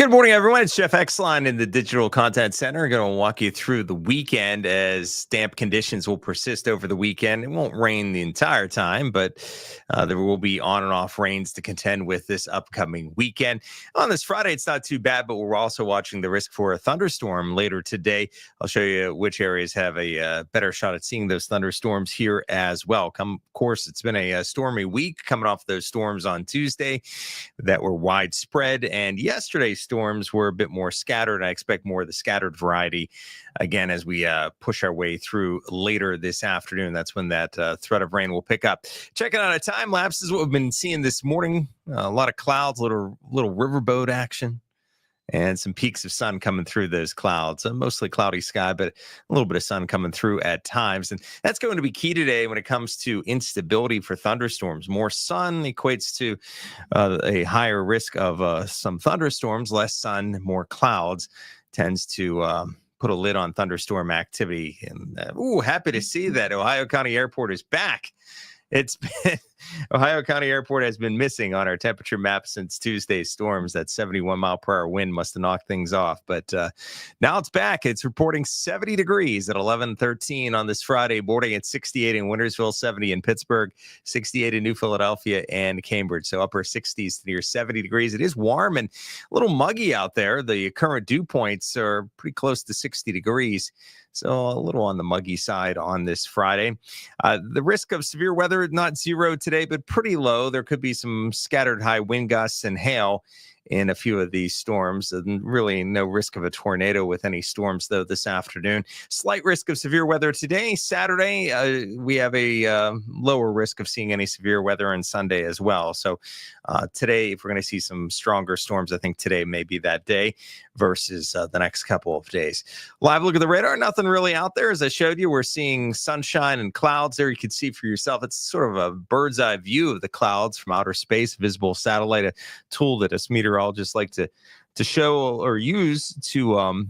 Good morning, everyone. It's Jeff Exline in the Digital Content Center. Going to walk you through the weekend as damp conditions will persist over the weekend. It won't rain the entire time, but there will be on and off rains to contend with this upcoming weekend. On this Friday, it's not too bad, but we're also watching the risk for a thunderstorm later today. I'll show you which areas have a better shot at seeing those thunderstorms here as well. Of course, it's been a stormy week coming off those storms on Tuesday that were widespread, and yesterday's storms were a bit more scattered. I expect more of the scattered variety again as we push our way through later this afternoon. That's when that threat of rain will pick up. Checking out a time lapse is what we've been seeing this morning. A lot of clouds, little riverboat action, and some peaks of sun coming through those clouds. Mostly cloudy sky, but a little bit of sun coming through at times. And that's going to be key today when it comes to instability for thunderstorms. More sun equates to a higher risk of some thunderstorms. Less sun, more clouds tends to put a lid on thunderstorm activity. And happy to see that Ohio County Airport is back. It's been Ohio County Airport has been missing on our temperature map since Tuesday's storms. That 71-mile-per-hour wind must have knocked things off. But now it's back. It's reporting 70 degrees at 11:13 on this Friday, boarding at 68 in Wintersville, 70 in Pittsburgh, 68 in New Philadelphia and Cambridge. So upper 60s to near 70 degrees. It is warm and a little muggy out there. The current dew points are pretty close to 60 degrees. So a little on the muggy side on this Friday. The risk of severe weather, not zero today, but pretty low. There could be some scattered high wind gusts and hail in a few of these storms, and really no risk of a tornado with any storms, though, this afternoon. Slight risk of severe weather today. Saturday, we have a lower risk of seeing any severe weather, and Sunday as well. So today, if we're going to see some stronger storms, I think today may be that day versus the next couple of days. Live look at the radar. Nothing really out there. As I showed you, we're seeing sunshine and clouds there. You can see for yourself. It's sort of a bird's eye view of the clouds from outer space, visible satellite, a tool that us meteorologists like to show or use to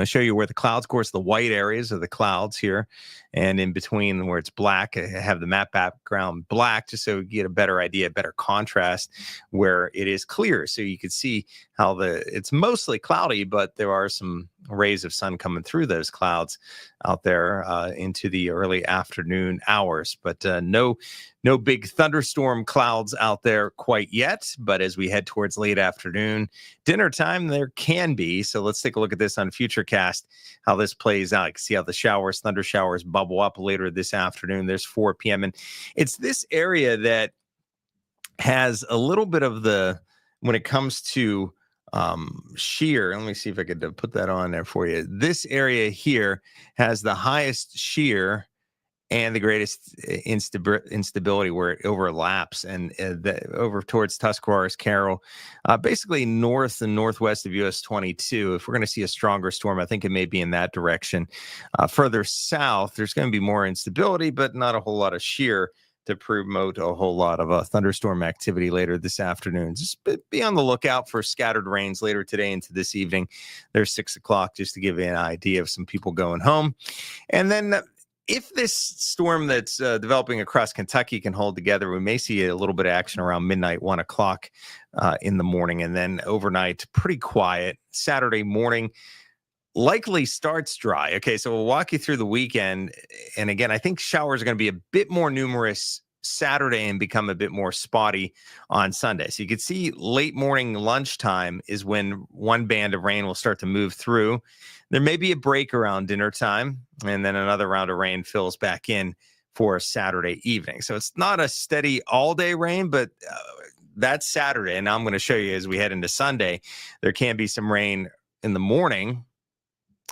show you where the clouds, of course, the white areas are the clouds here, and in between where it's black, I have the map background black just so you get a better idea, better contrast where it is clear. So you can see how it's mostly cloudy, but there are some rays of sun coming through those clouds out there into the early afternoon hours. But no big thunderstorm clouds out there quite yet. But as we head towards late afternoon, dinner time, there can be. So let's take a look at this on Futurecast, how this plays out. You can see how the thunder showers bubble up later this afternoon. There's 4 p.m. And it's this area that has a little bit of when it comes to shear. Let me see if I could put that on there for you. This area here has the highest shear and the greatest instability where it overlaps, and over towards Tuscarawas, Carroll, basically north and northwest of US 22. If we're going to see a stronger storm, I think it may be in that direction. Further south, there's going to be more instability, but not a whole lot of shear to promote a whole lot of thunderstorm activity later this afternoon. Just be on the lookout for scattered rains later today into this evening. There's 6 o'clock, just to give you an idea of some people going home. And then if this storm that's developing across Kentucky can hold together, we may see a little bit of action around midnight, 1 o'clock in the morning, and then overnight, pretty quiet. Saturday morning, likely starts dry. Okay, so we'll walk you through the weekend. And again, I think showers are going to be a bit more numerous Saturday and become a bit more spotty on Sunday. So you can see late morning lunchtime is when one band of rain will start to move through. There may be a break around dinner time, and then another round of rain fills back in for Saturday evening. So it's not a steady all-day rain, but that's Saturday. And now I'm going to show you as we head into Sunday, there can be some rain in the morning,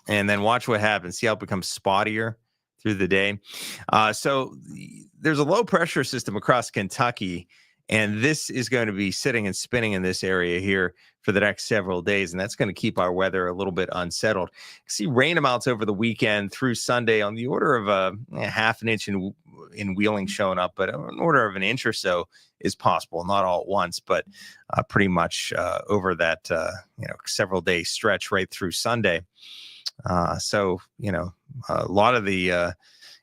and then watch what happens. See how it becomes spottier through the day. So there's a low pressure system across Kentucky, and this is going to be sitting and spinning in this area here for the next several days, and that's going to keep our weather a little bit unsettled. See rain amounts over the weekend through Sunday on the order of a half an inch in Wheeling showing up, but an order of an inch or so is possible, not all at once, but pretty much over that several day stretch right through Sunday. So a lot of the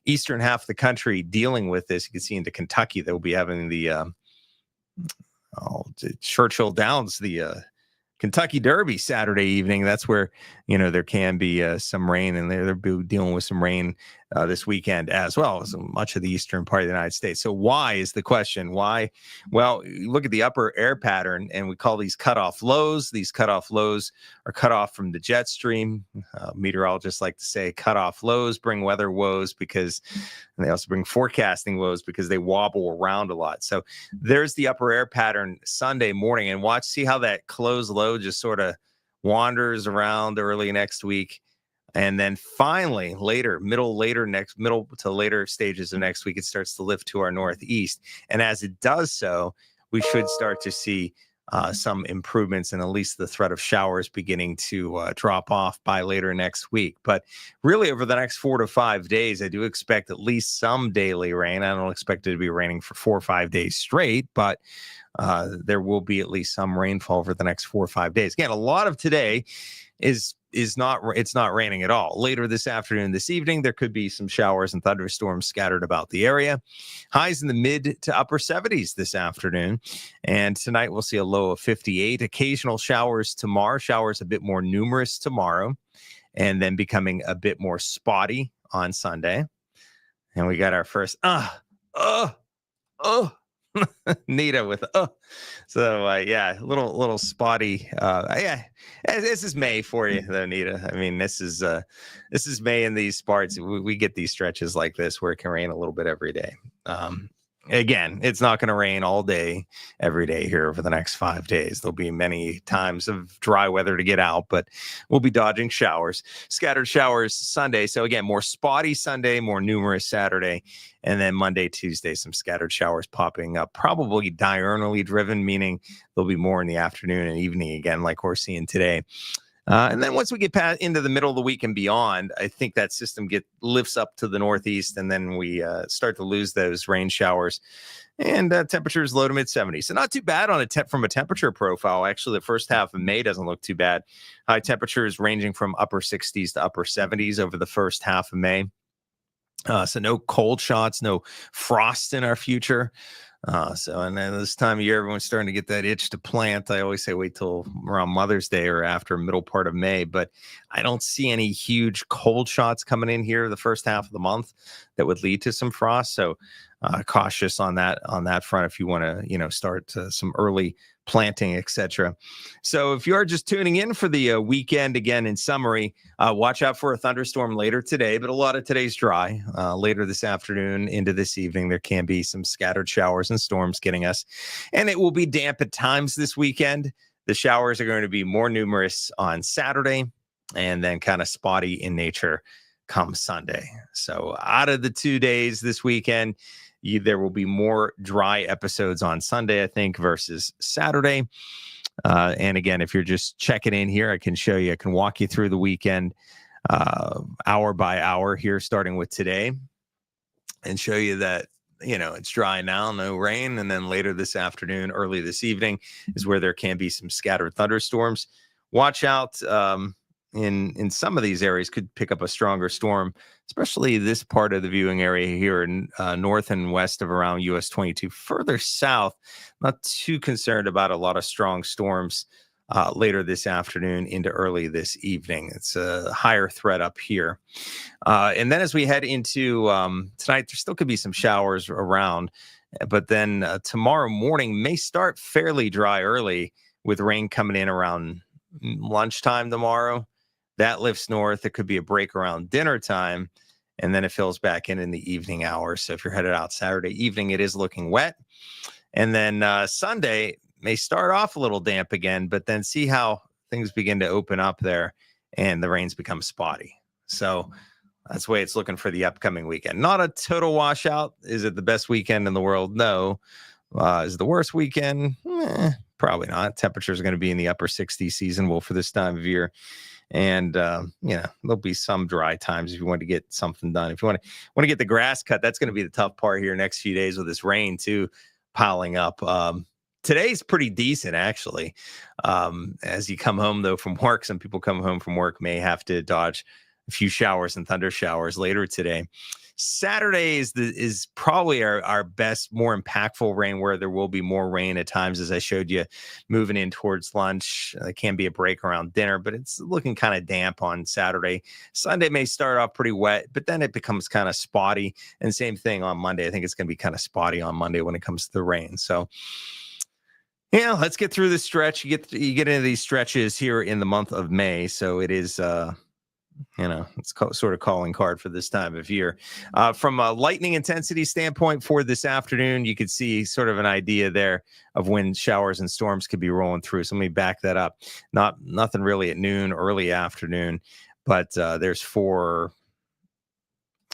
eastern half of the country dealing with this. You can see into Kentucky, they'll be having the Churchill Downs, the Kentucky Derby Saturday evening. That's where there can be some rain, and they're dealing with some rain this weekend as well as much of the eastern part of the United States. So why is the question? Why? Well, you look at the upper air pattern, and we call these cutoff lows. These cutoff lows are cut off from the jet stream. Meteorologists like to say cutoff lows bring weather woes, because and they also bring forecasting woes because they wobble around a lot. So there's the upper air pattern Sunday morning, and see how that closed low just sort of wanders around early next week. And then finally, middle to later stages of next week, it starts to lift to our northeast. And as it does so, we should start to see some improvements, and at least the threat of showers beginning to drop off by later next week. But really, over the next 4 to 5 days, I do expect at least some daily rain. I don't expect it to be raining for 4 or 5 days straight, but there will be at least some rainfall over the next 4 or 5 days. Again, a lot of today it's not raining at all. Later this afternoon, this evening, there could be some showers and thunderstorms scattered about the area. Highs in the mid to upper 70s this afternoon. And tonight we'll see a low of 58. Occasional showers tomorrow. Showers a bit more numerous tomorrow, and then becoming a bit more spotty on Sunday. And we got our first Nita with so yeah, little spotty. Yeah, this is May for you though, Nita. I mean, this is May in these parts. We get these stretches like this where it can rain a little bit every day. Again, it's not going to rain all day, every day here over the next 5 days. There'll be many times of dry weather to get out, but we'll be dodging showers. Scattered showers Sunday. So again, more spotty Sunday, more numerous Saturday. And then Monday, Tuesday, some scattered showers popping up, probably diurnally driven, meaning there'll be more in the afternoon and evening again, like we're seeing today. And then once we get past into the middle of the week and beyond, I think that system lifts up to the northeast, and then we start to lose those rain showers. And temperatures low to mid 70s. So not too bad on from a temperature profile. Actually, the first half of May doesn't look too bad. High temperatures ranging from upper 60s to upper 70s over the first half of May. So no cold shots, no frost in our future. And then this time of year, everyone's starting to get that itch to plant. I always say wait till around Mother's Day or after middle part of May, but I don't see any huge cold shots coming in here the first half of the month that would lead to some frost. So cautious on that front if you want to, start some early planting, etc. So if you are just tuning in for the weekend, again, in summary, watch out for a thunderstorm later today, but a lot of today's dry. Later this afternoon into this evening, there can be some scattered showers and storms getting us, and it will be damp at times this weekend. The showers are going to be more numerous on Saturday, and then kind of spotty in nature come Sunday. So out of the 2 days this weekend, there will be more dry episodes on Sunday, I think, versus Saturday. And again, if you're just checking in here, I can walk you through the weekend hour by hour here, starting with today, and show you that, it's dry now, no rain. And then later this afternoon, early this evening is where there can be some scattered thunderstorms. Watch out. In some of these areas could pick up a stronger storm, especially this part of the viewing area here in north and west of around US 22. Further south, not too concerned about a lot of strong storms later this afternoon into early this evening. It's a higher threat up here. And then as we head into tonight, there still could be some showers around, but then tomorrow morning may start fairly dry early with rain coming in around lunchtime tomorrow. That lifts north. It could be a break around dinner time, and then it fills back in the evening hours. So if you're headed out Saturday evening, it is looking wet. And then Sunday may start off a little damp again, but then see how things begin to open up there and the rains become spotty. So that's the way it's looking for the upcoming weekend. Not a total washout. Is it the best weekend in the world? No. Is it the worst weekend? Probably not. Temperatures are going to be in the upper 60s seasonable for this time of year. And, there'll be some dry times if you want to get something done. If you want to get the grass cut, that's going to be the tough part here next few days with this rain too piling up. Today's pretty decent, actually. As you come home, though, from work, some people come home from work may have to dodge a few showers and thunder showers later today. Saturday is probably our best, more impactful rain, where there will be more rain at times, as I showed you, moving in towards lunch. It can be a break around dinner, but it's looking kind of damp on Saturday. Sunday may start off pretty wet, but then it becomes kind of spotty. And same thing on Monday. I think it's going to be kind of spotty on Monday when it comes to the rain. So yeah, let's get through this stretch. You get into these stretches here in the month of May, so it is it's sort of calling card for this time of year. From a lightning intensity standpoint for this afternoon, you could see sort of an idea there of when showers and storms could be rolling through. So let me back that up. Nothing really at noon, early afternoon, but there's 4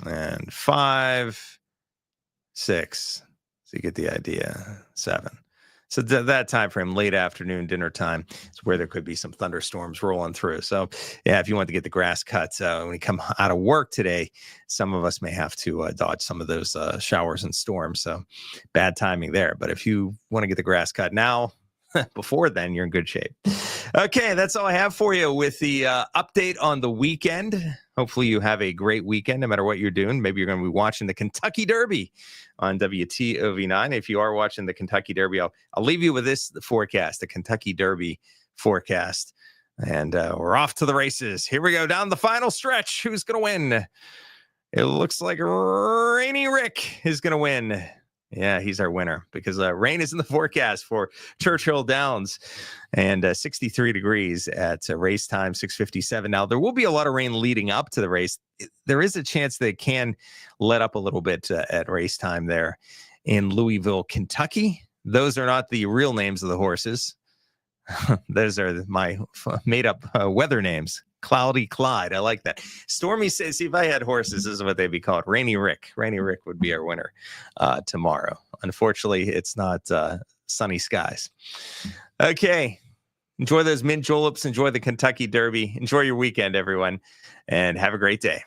and 5, 6. So you get the idea. 7. So that time frame, late afternoon, dinner time, is where there could be some thunderstorms rolling through. So, yeah, if you want to get the grass cut when we come out of work today, some of us may have to dodge some of those showers and storms. So, bad timing there. But if you want to get the grass cut now, before then, you're in good shape. Okay, that's all I have for you with the update on the weekend. Hopefully you have a great weekend, no matter what you're doing. Maybe you're going to be watching the Kentucky Derby on WTOV9. If you are watching the Kentucky Derby, I'll leave you with the forecast, the Kentucky Derby forecast. And we're off to the races. Here we go, down the final stretch. Who's going to win? It looks like Rainy Rick is going to win. Yeah, he's our winner, because rain is in the forecast for Churchill Downs, and 63 degrees at race time, 6:57. Now, there will be a lot of rain leading up to the race. There is a chance that it can let up a little bit at race time there in Louisville, Kentucky. Those are not the real names of the horses. Those are my made-up weather names. Cloudy Clyde. I like that. Stormy says, see, if I had horses, this is what they'd be called. Rainy Rick. Rainy Rick would be our winner tomorrow. Unfortunately, it's not sunny skies. Okay. Enjoy those mint juleps. Enjoy the Kentucky Derby. Enjoy your weekend, everyone, and have a great day.